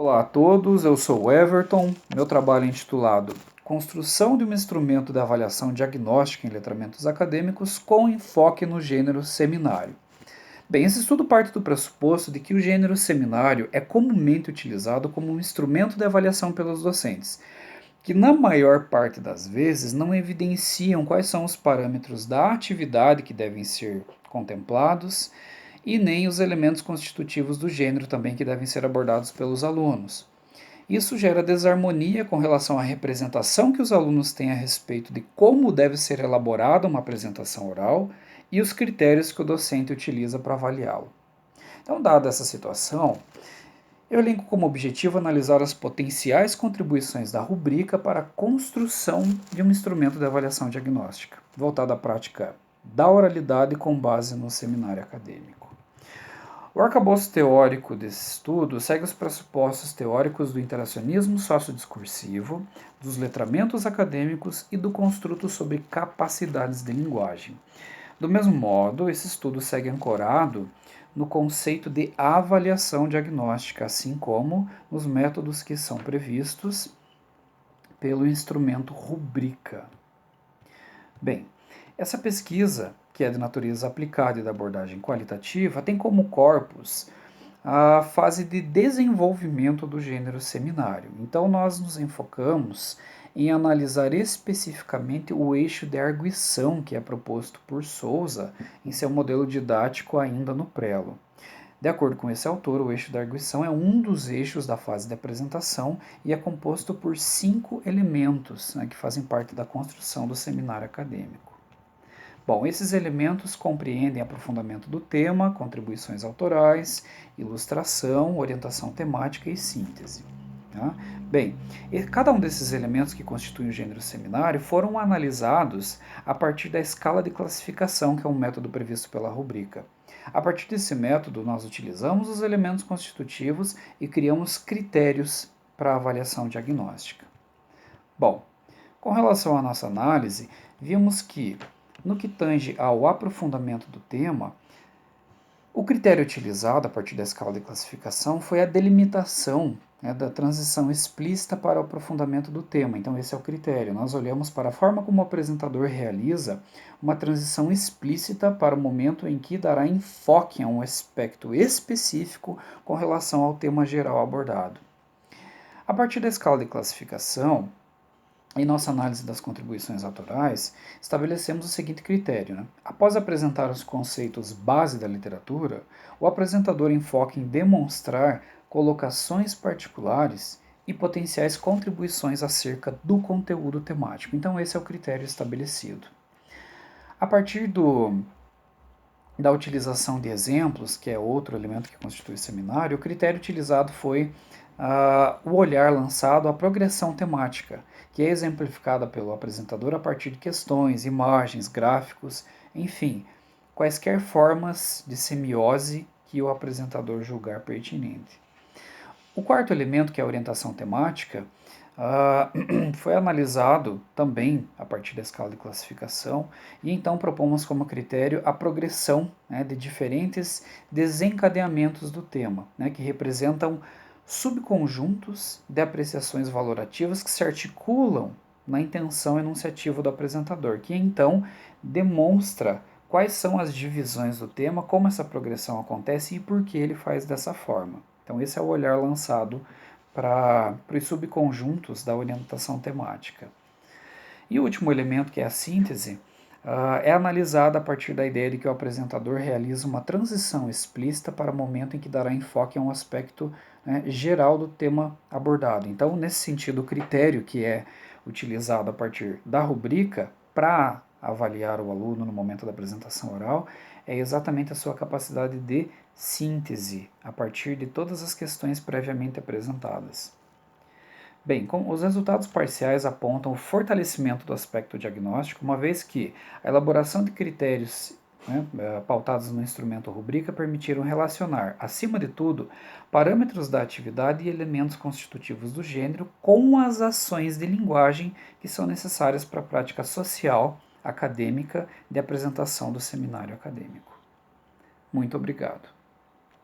Olá a todos, eu sou o Everton. Meu trabalho é intitulado Construção de um instrumento de avaliação diagnóstica em letramentos acadêmicos com enfoque no gênero seminário. Bem, esse estudo parte do pressuposto de que o gênero seminário é comumente utilizado como um instrumento de avaliação pelos docentes, que na maior parte das vezes não evidenciam quais são os parâmetros da atividade que devem ser contemplados e nem os elementos constitutivos do gênero também que devem ser abordados pelos alunos. Isso gera desarmonia com relação à representação que os alunos têm a respeito de como deve ser elaborada uma apresentação oral e os critérios que o docente utiliza para avaliá-lo. Então, dada essa situação, eu elenco como objetivo analisar as potenciais contribuições da rubrica para a construção de um instrumento de avaliação diagnóstica, voltado à prática da oralidade com base no seminário acadêmico. O arcabouço teórico desse estudo segue os pressupostos teóricos do interacionismo sociodiscursivo, dos letramentos acadêmicos e do construto sobre capacidades de linguagem. Do mesmo modo, esse estudo segue ancorado no conceito de avaliação diagnóstica, assim como nos métodos que são previstos pelo instrumento rubrica. Bem, essa pesquisa, que é de natureza aplicada e da abordagem qualitativa, tem como corpus a fase de desenvolvimento do gênero seminário. Então, nós nos enfocamos em analisar especificamente o eixo de arguição que é proposto por Souza em seu modelo didático ainda no prelo. De acordo com esse autor, o eixo da arguição é um dos eixos da fase de apresentação e é composto por 5 elementos, que fazem parte da construção do seminário acadêmico. Bom, esses elementos compreendem aprofundamento do tema, contribuições autorais, ilustração, orientação temática e síntese. Tá? Bem, cada um desses elementos que constituem o gênero seminário foram analisados a partir da escala de classificação, que é um método previsto pela rubrica. A partir desse método, nós utilizamos os elementos constitutivos e criamos critérios para a avaliação diagnóstica. Bom, com relação à nossa análise, vimos que, no que tange ao aprofundamento do tema, o critério utilizado a partir da escala de classificação foi a delimitação da transição explícita para o aprofundamento do tema. Então, esse é o critério. Nós olhamos para a forma como o apresentador realiza uma transição explícita para o momento em que dará enfoque a um aspecto específico com relação ao tema geral abordado. A partir da escala de classificação, em nossa análise das contribuições autorais, estabelecemos o seguinte critério. Após apresentar os conceitos base da literatura, o apresentador enfoca em demonstrar colocações particulares e potenciais contribuições acerca do conteúdo temático. Então, esse é o critério estabelecido. A partir da utilização de exemplos, que é outro elemento que constitui o seminário, o critério utilizado foi o olhar lançado à progressão temática, que é exemplificada pelo apresentador a partir de questões, imagens, gráficos, enfim, quaisquer formas de semiose que o apresentador julgar pertinente. O quarto elemento, que é a orientação temática, foi analisado também a partir da escala de classificação e então propomos como critério a progressão de diferentes desencadeamentos do tema, que representam subconjuntos de apreciações valorativas que se articulam na intenção enunciativa do apresentador, que então demonstra quais são as divisões do tema, como essa progressão acontece e por que ele faz dessa forma. Então esse é o olhar lançado para os subconjuntos da orientação temática. E o último elemento, que é a síntese, é analisada a partir da ideia de que o apresentador realiza uma transição explícita para o momento em que dará enfoque a um aspecto geral do tema abordado. Então, nesse sentido, o critério que é utilizado a partir da rubrica para avaliar o aluno no momento da apresentação oral é exatamente a sua capacidade de síntese a partir de todas as questões previamente apresentadas. Bem, os resultados parciais apontam o fortalecimento do aspecto diagnóstico, uma vez que a elaboração de critérios pautados no instrumento rubrica permitiram relacionar, acima de tudo, parâmetros da atividade e elementos constitutivos do gênero com as ações de linguagem que são necessárias para a prática social, acadêmica de apresentação do seminário acadêmico. Muito obrigado.